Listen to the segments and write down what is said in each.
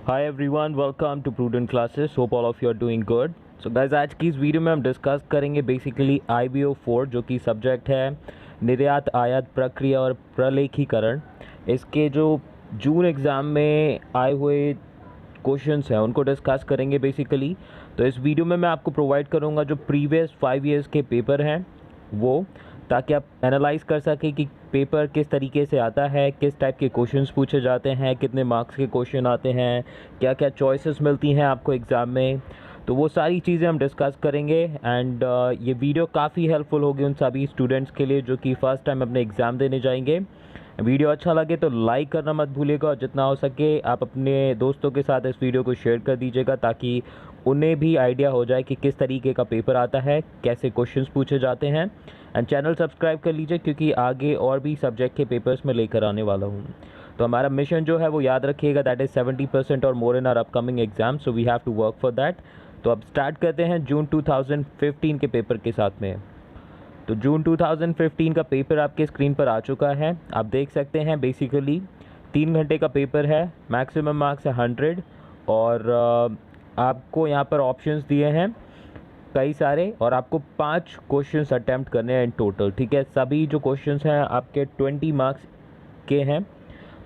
Hi everyone, welcome to Prudent classes. Hope all of you are doing good. So guys, आज की इस video में हम discuss करेंगे बेसिकली IBO 4 जो कि सब्जेक्ट है निर्यात आयात प्रक्रिया और प्रलेखीकरण। इसके जो जून एग्ज़ाम में आए हुए क्वेश्चंस हैं उनको डिस्कस करेंगे बेसिकली। तो इस वीडियो में मैं आपको प्रोवाइड करूंगा जो प्रीवियस 5 ईयर्स के पेपर हैं वो, ताकि आप एनालाइज कर सकें कि पेपर किस तरीके से आता है, किस टाइप के क्वेश्चंस पूछे जाते हैं, कितने मार्क्स के क्वेश्चन आते हैं, क्या क्या चॉइसेस मिलती हैं आपको एग्ज़ाम में। तो वो सारी चीज़ें हम डिस्कस करेंगे एंड ये वीडियो काफ़ी हेल्पफुल होगी उन सभी स्टूडेंट्स के लिए जो कि फ़र्स्ट टाइम अपने एग्ज़ाम देने जाएंगे। वीडियो अच्छा लगे तो लाइक करना मत भूलिएगा और जितना हो सके आप अपने दोस्तों के साथ इस वीडियो को शेयर कर दीजिएगा ताकि उन्हें भी आइडिया हो जाए कि किस तरीके का पेपर आता है, कैसे क्वेश्चंस पूछे जाते हैं। एंड चैनल सब्सक्राइब कर लीजिए क्योंकि आगे और भी सब्जेक्ट के पेपर्स में लेकर आने वाला हूँ। तो हमारा मिशन जो है वो याद रखिएगा, दैट इज़ 70% और more in our upcoming exam, so we have to work for that. तो अब स्टार्ट करते हैं जून 2015 के पेपर के साथ में। तो जून 2015 का पेपर आपके स्क्रीन पर आ चुका है, आप देख सकते हैं। बेसिकली 3 घंटे का पेपर है, मैक्सिमम मार्क्स है 100 और आपको यहाँ पर ऑप्शंस दिए हैं कई सारे और आपको 5 क्वेश्चंस अटैम्प्ट करने हैं इन टोटल। ठीक है, सभी जो क्वेश्चंस हैं आपके 20 मार्क्स के हैं।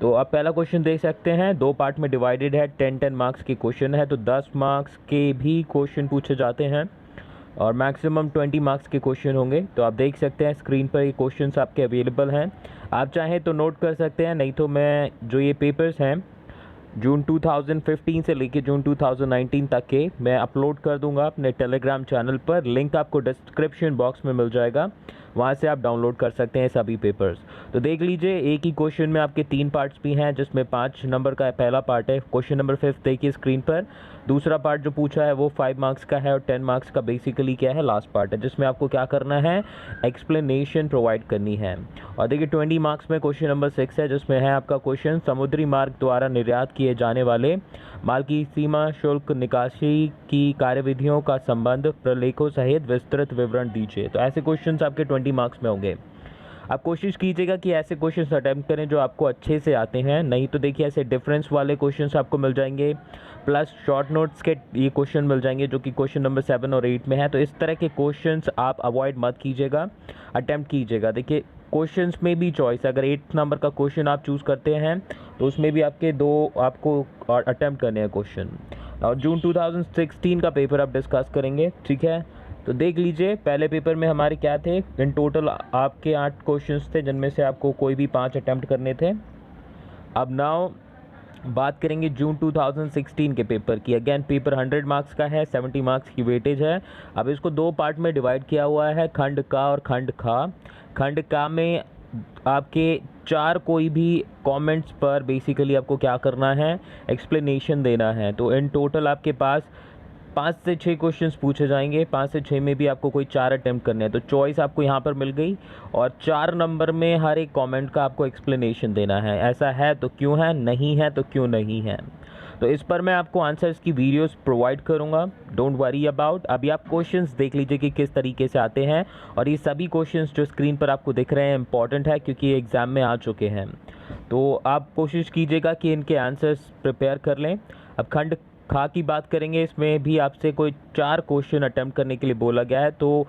तो आप पहला क्वेश्चन देख सकते हैं, 2 पार्ट में डिवाइडेड है, 10-10 मार्क्स के क्वेश्चन है, तो 10 मार्क्स के भी क्वेश्चन पूछे जाते हैं और मैक्सिमम 20 मार्क्स के क्वेश्चन होंगे। तो आप देख सकते हैं स्क्रीन पर ये क्वेश्चंस आपके अवेलेबल हैं, आप चाहें तो नोट कर सकते हैं, नहीं तो मैं जो ये पेपर्स हैं जून 2015 से लेके जून 2019 तक के मैं अपलोड कर दूंगा अपने टेलीग्राम चैनल पर। लिंक आपको डिस्क्रिप्शन बॉक्स में मिल जाएगा, वहाँ से आप डाउनलोड कर सकते हैं सभी पेपर्स। तो देख लीजिए, एक ही क्वेश्चन में आपके 3 पार्ट्स भी हैं जिसमें 5 नंबर का पहला पार्ट है, क्वेश्चन नंबर 5 देखिए स्क्रीन पर। दूसरा पार्ट जो पूछा है वो 5 मार्क्स का है और 10 मार्क्स का बेसिकली क्या है, लास्ट पार्ट है जिसमें आपको क्या करना है, एक्सप्लेनेशन प्रोवाइड करनी है। और देखिए 20 मार्क्स में क्वेश्चन नंबर 6 है जिसमें है आपका क्वेश्चन, समुद्री मार्ग द्वारा निर्यात किए जाने वाले माल की सीमा शुल्क निकासी की कार्यविधियों का संबंध प्रलेखों सहित विस्तृत विवरण दीजिए। तो ऐसे क्वेश्चंस आपके 20 मार्क्स में होंगे। आप कोशिश कीजिएगा कि ऐसे क्वेश्चंस अटेम्प्ट करें जो आपको अच्छे से आते हैं, नहीं तो देखिए ऐसे डिफरेंस वाले क्वेश्चंस आपको मिल जाएंगे, प्लस शॉर्ट नोट्स के ये क्वेश्चन मिल जाएंगे जो कि क्वेश्चन नंबर 7 और 8 में है। तो इस तरह के क्वेश्चंस आप अवॉइड मत कीजिएगा, अटेम्प्ट कीजिएगा। देखिए क्वेश्चंस में भी चॉइस, अगर 8 नंबर का क्वेश्चन आप चूज़ करते हैं तो उसमें भी आपके 2 आपको अटेम्प्ट करने हैं क्वेश्चन। और जून 2016 का पेपर आप डिस्कस करेंगे, ठीक है। तो देख लीजिए पहले पेपर में हमारे क्या थे, इन टोटल आपके 8 क्वेश्चंस थे जिनमें से आपको कोई भी 5 अटैम्प्ट करने थे। अब नाउ बात करेंगे जून 2016 के पेपर की। अगेन पेपर 100 मार्क्स का है, 70 मार्क्स की वेटेज है। अब इसको 2 पार्ट में डिवाइड किया हुआ है, खंड का और खंड खा। खंड का में आपके 4 कोई भी कमेंट्स पर बेसिकली आपको क्या करना है, एक्सप्लेनेशन देना है। तो इन टोटल आपके पास 5 से 6 क्वेश्चंस पूछे जाएंगे, 5 से 6 में भी आपको कोई 4 अटैम्प्ट करने हैं। तो चॉइस आपको यहाँ पर मिल गई और 4 नंबर में हर एक कमेंट का आपको एक्सप्लेनेशन देना है, ऐसा है तो क्यों है, नहीं है तो क्यों नहीं है। तो इस पर मैं आपको आंसर्स की वीडियोस प्रोवाइड करूंगा, डोंट वरी अबाउट। अभी आप क्वेश्चंस देख लीजिए कि किस तरीके से आते हैं और ये सभी क्वेश्चंस जो स्क्रीन पर आपको दिख रहे हैं इंपॉर्टेंट है क्योंकि ये एग्ज़ाम में आ चुके हैं। तो आप कोशिश कीजिएगा कि इनके आंसर्स प्रिपेयर कर लें। अब खंड खा की बात करेंगे, इसमें भी आपसे कोई 4 क्वेश्चन अटेम्प्ट करने के लिए बोला गया है। तो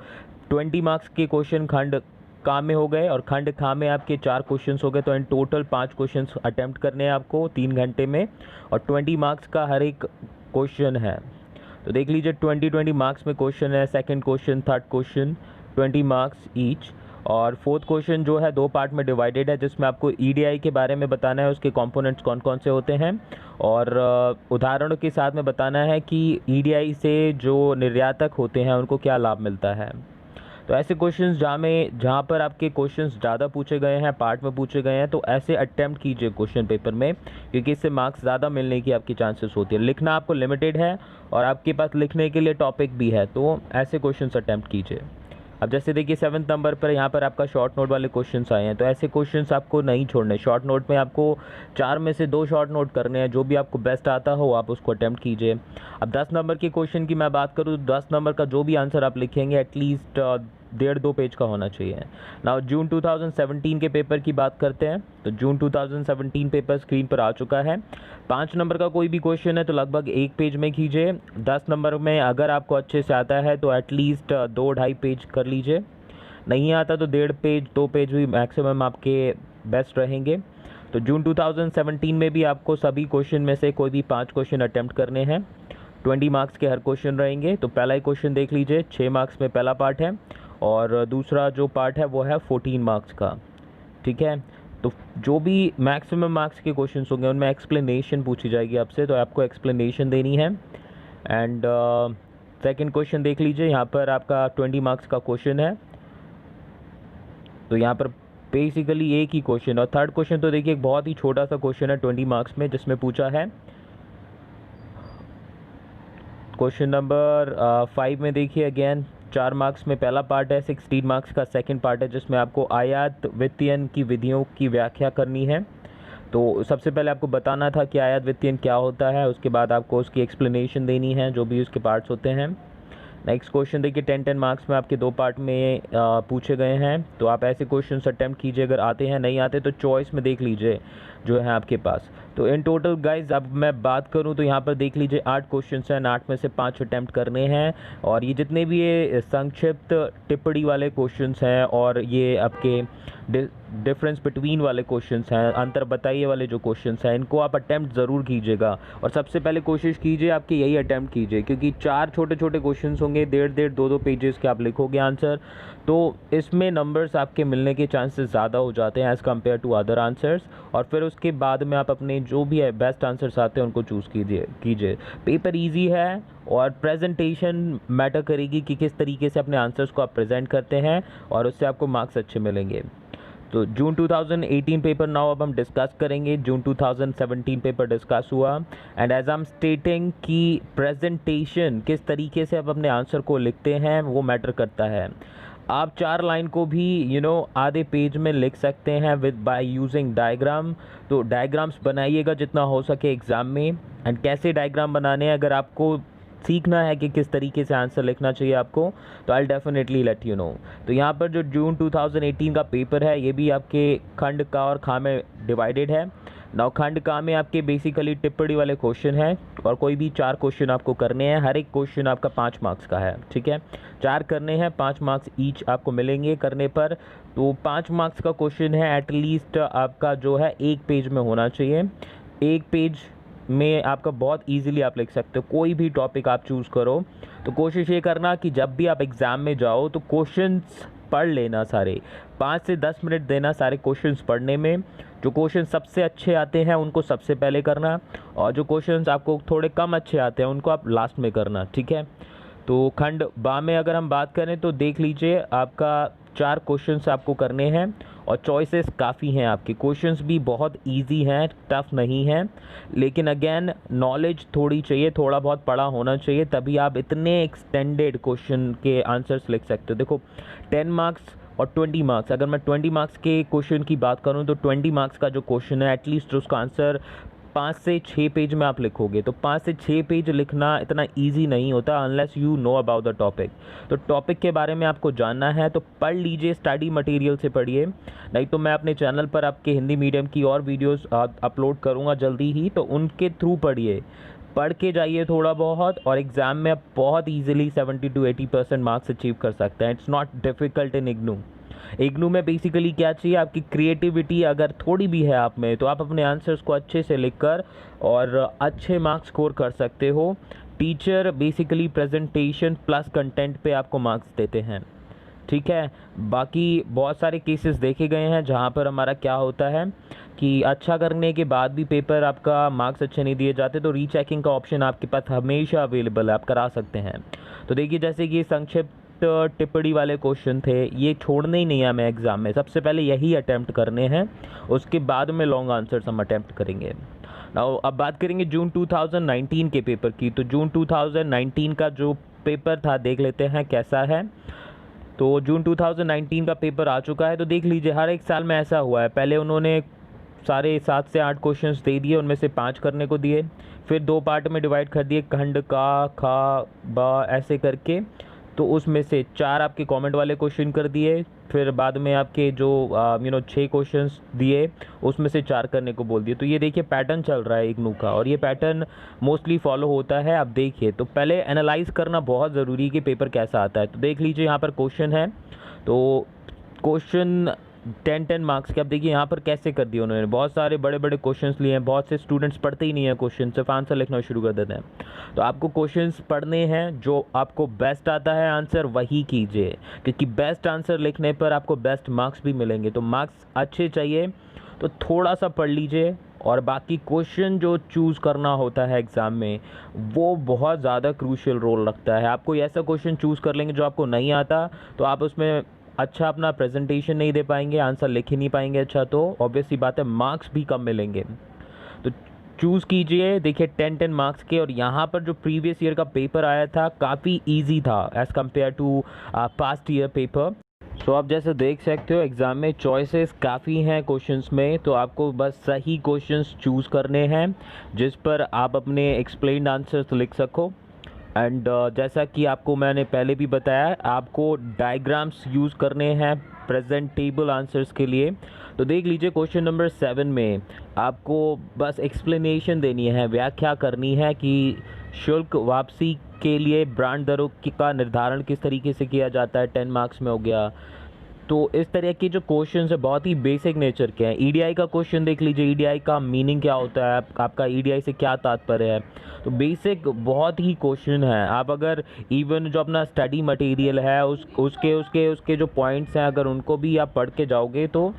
20 मार्क्स के क्वेश्चन खंड का में हो गए और खंड खा में आपके 4 क्वेश्चंस हो गए। तो इन टोटल 5 क्वेश्चंस अटेम्प्ट करने हैं आपको 3 घंटे में और 20 मार्क्स का हर एक क्वेश्चन है। तो देख लीजिए 20 मार्क्स में क्वेश्चन है, second question, third question, 20 marks each. और फोर्थ क्वेश्चन जो है 2 पार्ट में डिवाइडेड है जिसमें आपको ईडीआई के बारे में बताना है, उसके कंपोनेंट्स कौन कौन से होते हैं और उदाहरणों के साथ में बताना है कि ईडीआई से जो निर्यातक होते हैं उनको क्या लाभ मिलता है। तो ऐसे क्वेश्चंस जहाँ पर आपके क्वेश्चंस ज़्यादा पूछे गए हैं, पार्ट में पूछे गए हैं, तो ऐसे अटेम्प्ट कीजिए क्वेश्चन पेपर में क्योंकि इससे मार्क्स ज़्यादा मिलने की आपकी चांसेस होती है। लिखना आपको लिमिटेड है और आपके पास लिखने के लिए टॉपिक भी है, तो ऐसे क्वेश्चंस अटेम्प्ट कीजिए। अब जैसे देखिए 7 नंबर पर यहाँ पर आपका शॉर्ट नोट वाले क्वेश्चंस आए हैं, तो ऐसे क्वेश्चंस आपको नहीं छोड़ने। शॉर्ट नोट में आपको 4 में से 2 शॉर्ट नोट करने हैं, जो भी आपको बेस्ट आता हो आप उसको अटेम्प्ट कीजिए। अब 10 नंबर के क्वेश्चन की मैं बात करूँ, 10 नंबर का जो भी आंसर आप लिखेंगे एटलीस्ट डेढ़ दो पेज का होना चाहिए। नाउ जून 2017 के पेपर की बात करते हैं। तो जून 2017 पेपर स्क्रीन पर आ चुका है। 5 नंबर का कोई भी क्वेश्चन है तो लगभग 1 पेज में कीजिए। 10 नंबर में अगर आपको अच्छे से आता है तो एटलीस्ट 2-2.5 पेज कर लीजिए। नहीं आता तो 1.5 पेज 2 पेज भी मैक्सिमम आपके बेस्ट रहेंगे। तो जून 2017 में भी आपको सभी क्वेश्चन में से कोई भी 5 क्वेश्चन अटेम्प्ट करने हैं। 20 मार्क्स के हर क्वेश्चन रहेंगे। तो पहला ही क्वेश्चन देख लीजिए, 6 मार्क्स में पहला पार्ट है और दूसरा जो पार्ट है वो है 14 मार्क्स का। ठीक है, तो जो भी मैक्सिमम मार्क्स के क्वेश्चन होंगे उनमें एक्सप्लेनेशन पूछी जाएगी आपसे, तो आपको एक्सप्लेनेशन देनी है। एंड सेकंड क्वेश्चन देख लीजिए, यहाँ पर आपका 20 मार्क्स का क्वेश्चन है। तो यहाँ पर बेसिकली एक ही क्वेश्चन। और थर्ड क्वेश्चन तो देखिए एक बहुत ही छोटा सा क्वेश्चन है 20 मार्क्स में, जिसमें पूछा है क्वेश्चन नंबर 5 में देखिए अगेन 4 मार्क्स में पहला पार्ट है, 16 मार्क्स का सेकंड पार्ट है, जिसमें आपको आयात वित्तीयन की विधियों की व्याख्या करनी है। तो सबसे पहले आपको बताना था कि आयात वित्तीयन क्या होता है, उसके बाद आपको उसकी एक्सप्लेनेशन देनी है जो भी उसके पार्ट्स होते हैं। नेक्स्ट क्वेश्चन देखिए 10-10 मार्क्स में आपके 2 पार्ट में पूछे गए हैं। तो आप ऐसे क्वेश्चन अटैम्प्ट कीजिए, अगर आते हैं, नहीं आते तो चॉइस में देख लीजिए जो है आपके पास। तो इन टोटल गाइज अब मैं बात करूं तो यहाँ पर देख लीजिए 8 क्वेश्चन हैं, 8 में से 5 अटैम्प्ट करने हैं। और ये जितने भी ये संक्षिप्त टिप्पणी वाले क्वेश्चंस हैं और ये आपके डिफरेंस बिटवीन वाले क्वेश्चंस हैं, अंतर बताइए वाले जो क्वेश्चंस हैं, इनको आप अटैम्प्ट ज़रूर कीजिएगा। और सबसे पहले कोशिश कीजिए आपके यही अटैम्प्ट कीजिए, क्योंकि 4 छोटे छोटे क्वेश्चंस होंगे, 1.5-1.5 2-2 पेजेस के आप लिखोगे आंसर, तो इसमें नंबर्स आपके मिलने के चांसेस ज़्यादा हो जाते हैं as compared to other answers. और फिर उसके बाद में आप अपने जो भी है बेस्ट आंसर्स आते हैं उनको चूज़ कीजिए। पेपर ईजी है और प्रेजेंटेशन मैटर करेगी कि किस तरीके से अपने आंसर्स को आप प्रेजेंट करते हैं, और उससे आपको मार्क्स अच्छे मिलेंगे। तो जून 2018 पेपर नाउ अब हम डिस्कस करेंगे। जून 2017 पेपर डिस्कस हुआ and as I am stating कि प्रेजेंटेशन किस तरीके से आप अपने आंसर को लिखते हैं वो मैटर करता है। आप 4 लाइन को भी आधे पेज में लिख सकते हैं विद बाय यूजिंग डायग्राम। तो डायग्राम्स बनाइएगा जितना हो सके एग्ज़ाम में। एंड कैसे डायग्राम बनाने हैं, अगर आपको सीखना है कि किस तरीके से आंसर लिखना चाहिए आपको, तो I definitely let you know. तो यहाँ पर जो जून 2018 का पेपर है ये भी आपके खंड का और खा में डिवाइडेड है। नाउ खंड का में आपके बेसिकली टिप्पणी वाले क्वेश्चन हैं और कोई भी 4 क्वेश्चन आपको करने हैं। हर एक क्वेश्चन आपका 5 मार्क्स का है। ठीक है, 4 करने हैं, 5 मार्क्स ईच आपको मिलेंगे करने पर। तो 5 मार्क्स का क्वेश्चन है, एटलीस्ट आपका जो है 1 पेज में होना चाहिए। 1 पेज में आपका बहुत इजीली आप लिख सकते हो, कोई भी टॉपिक आप चूज़ करो। तो कोशिश ये करना कि जब भी आप एग्ज़ाम में जाओ तो क्वेश्चंस पढ़ लेना सारे, 5 से 10 मिनट देना सारे क्वेश्चंस पढ़ने में। जो क्वेश्चन सबसे अच्छे आते हैं उनको सबसे पहले करना, और जो क्वेश्चंस आपको थोड़े कम अच्छे आते हैं उनको आप लास्ट में करना। ठीक है, तो खंड बा में अगर हम बात करें तो देख लीजिए आपका 4 क्वेश्चंस आपको करने हैं और चॉइसेस काफ़ी हैं आपके। क्वेश्चंस भी बहुत इजी हैं, टफ नहीं हैं, लेकिन अगेन नॉलेज थोड़ी चाहिए, थोड़ा बहुत पढ़ा होना चाहिए, तभी आप इतने एक्सटेंडेड क्वेश्चन के आंसर्स लिख सकते हो। देखो 10 मार्क्स और 20 मार्क्स, अगर मैं 20 मार्क्स के क्वेश्चन की बात करूं तो 20 मार्क्स का जो क्वेश्चन है एटलीस्ट उसका आंसर 5 से 6 पेज में आप लिखोगे। तो 5 से 6 पेज लिखना इतना इजी नहीं होता unless you know about the topic. तो टॉपिक के बारे में आपको जानना है तो पढ़ लीजिए, स्टडी मटेरियल से पढ़िए। नहीं तो मैं अपने चैनल पर आपके हिंदी मीडियम की और वीडियोस अपलोड करूँगा जल्दी ही, तो उनके थ्रू पढ़िए, पढ़ के जाइए थोड़ा बहुत, और एग्ज़ाम में आप बहुत ईजिली 70 to 80% मार्क्स अचीव कर सकते हैं। इट्स नॉट डिफ़िकल्ट इन इग्नू। इग्नू में बेसिकली क्या चाहिए, आपकी क्रिएटिविटी अगर थोड़ी भी है आप में, तो आप अपने आंसर्स को अच्छे से लिखकर और अच्छे मार्क्स स्कोर कर सकते हो। Teacher basically presentation plus content पे आपको मार्क्स देते हैं। ठीक है, बाकी बहुत सारे केसेस देखे गए हैं जहाँ पर हमारा क्या होता है कि अच्छा करने के बाद भी पेपर आपका मार्क्स अच्छे नहीं दिए जाते, तो रीचेकिंग का ऑप्शन आपके पास हमेशा अवेलेबल है, आप करा सकते हैं। तो देखिए जैसे कि संक्षिप्त टिप्पणी वाले क्वेश्चन थे, ये छोड़ने ही नहीं है हमें एग्ज़ाम में, सबसे पहले यही अटैम्प्ट करने हैं, उसके बाद में लॉन्ग आंसर्स हम अटैम्प्ट करेंगे। नाउ अब बात करेंगे जून 2019 के पेपर की। तो जून 2019 का जो पेपर था देख लेते हैं कैसा है। तो जून 2019 का पेपर आ चुका है। तो देख लीजिए हर एक साल में ऐसा हुआ है, पहले उन्होंने सारे 7 से 8 क्वेश्चंस दे दिए, उनमें से 5 करने को दिए, फिर 2 पार्ट में डिवाइड कर दिए, खंड का खा बा ऐसे करके। तो उसमें से 4 आपके कमेंट वाले क्वेश्चन कर दिए, फिर बाद में आपके जो 6 क्वेश्चंस दिए उसमें से 4 करने को बोल दिए। तो ये देखिए पैटर्न चल रहा है इग्नू का, और ये पैटर्न मोस्टली फॉलो होता है। आप देखिए, तो पहले एनालाइज करना बहुत ज़रूरी है कि पेपर कैसा आता है। तो देख लीजिए यहाँ पर क्वेश्चन है, तो क्वेश्चन 10 मार्क्स के। अब देखिए यहाँ पर कैसे कर दिए उन्होंने, बहुत सारे बड़े बड़े क्वेश्चंस लिए हैं। बहुत से स्टूडेंट्स पढ़ते ही नहीं है क्वेश्चन, सिर्फ आंसर लिखना शुरू कर देते हैं। तो आपको क्वेश्चंस पढ़ने हैं, जो आपको बेस्ट आता है आंसर वही कीजिए, क्योंकि बेस्ट आंसर लिखने पर आपको बेस्ट मार्क्स भी मिलेंगे। तो मार्क्स अच्छे चाहिए तो थोड़ा सा पढ़ लीजिए, और बाकी क्वेश्चन जो चूज़ करना होता है एग्ज़ाम में वो बहुत ज़्यादा क्रूशियल रोल रखता है। आप कोई ऐसा क्वेश्चन चूज़ कर लेंगे जो आपको नहीं आता, तो आप उसमें अच्छा अपना प्रेजेंटेशन नहीं दे पाएंगे, आंसर लिख ही नहीं पाएंगे अच्छा, तो ऑब्वियसली बात है मार्क्स भी कम मिलेंगे। तो चूज़ कीजिए, देखिए 10 मार्क्स के। और यहाँ पर जो प्रीवियस ईयर का पेपर आया था काफ़ी इजी था as compared to past year paper. तो आप जैसे देख सकते हो एग्ज़ाम में चॉइसेस काफ़ी हैं क्वेश्चंस में, तो आपको बस सही क्वेश्चंस चूज़ करने हैं जिस पर आप अपने एक्सप्लेन्ड आंसर्स लिख सको। एंड जैसा कि आपको मैंने पहले भी बताया, आपको डायग्राम्स यूज़ करने हैं प्रेजेंटेबल आंसर्स के लिए। तो देख लीजिए क्वेश्चन नंबर 7 में आपको बस एक्सप्लेनेशन देनी है, व्याख्या करनी है कि शुल्क वापसी के लिए ब्रांड दरों का निर्धारण किस तरीके से किया जाता है। 10 मार्क्स में हो गया। तो इस तरह के जो क्वेश्चंस है बहुत ही बेसिक नेचर के हैं। ईडीआई का क्वेश्चन देख लीजिए, ईडीआई का मीनिंग क्या होता है, आपका ईडीआई से क्या तात्पर्य है। तो बेसिक बहुत ही क्वेश्चन है। आप अगर इवन जो अपना स्टडी मटेरियल है उसके जो पॉइंट्स हैं, अगर उनको भी आप पढ़ के जाओगे तो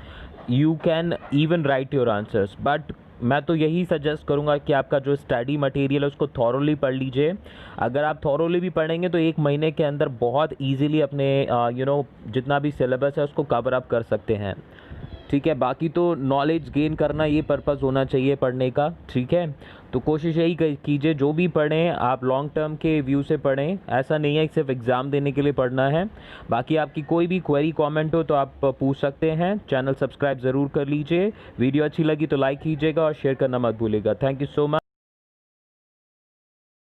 you can even right your answers. But मैं तो यही सजेस्ट करूंगा कि आपका जो स्टडी मटेरियल है उसको थॉरोली पढ़ लीजिए। अगर आप थॉरोली भी पढ़ेंगे तो 1 महीने के अंदर बहुत इजीली अपने जितना भी सिलेबस है उसको कवर अप कर सकते हैं। ठीक है, बाकी तो नॉलेज गेन करना ये पर्पज़ होना चाहिए पढ़ने का। ठीक है, तो कोशिश यही कीजिए जो भी पढ़ें आप लॉन्ग टर्म के व्यू से पढ़ें, ऐसा नहीं है कि सिर्फ एग्ज़ाम देने के लिए पढ़ना है। बाकी आपकी कोई भी क्वेरी कमेंट हो तो आप पूछ सकते हैं। चैनल सब्सक्राइब ज़रूर कर लीजिए। वीडियो अच्छी लगी तो लाइक कीजिएगा और शेयर करना मत भूलिएगा। Thank you so much.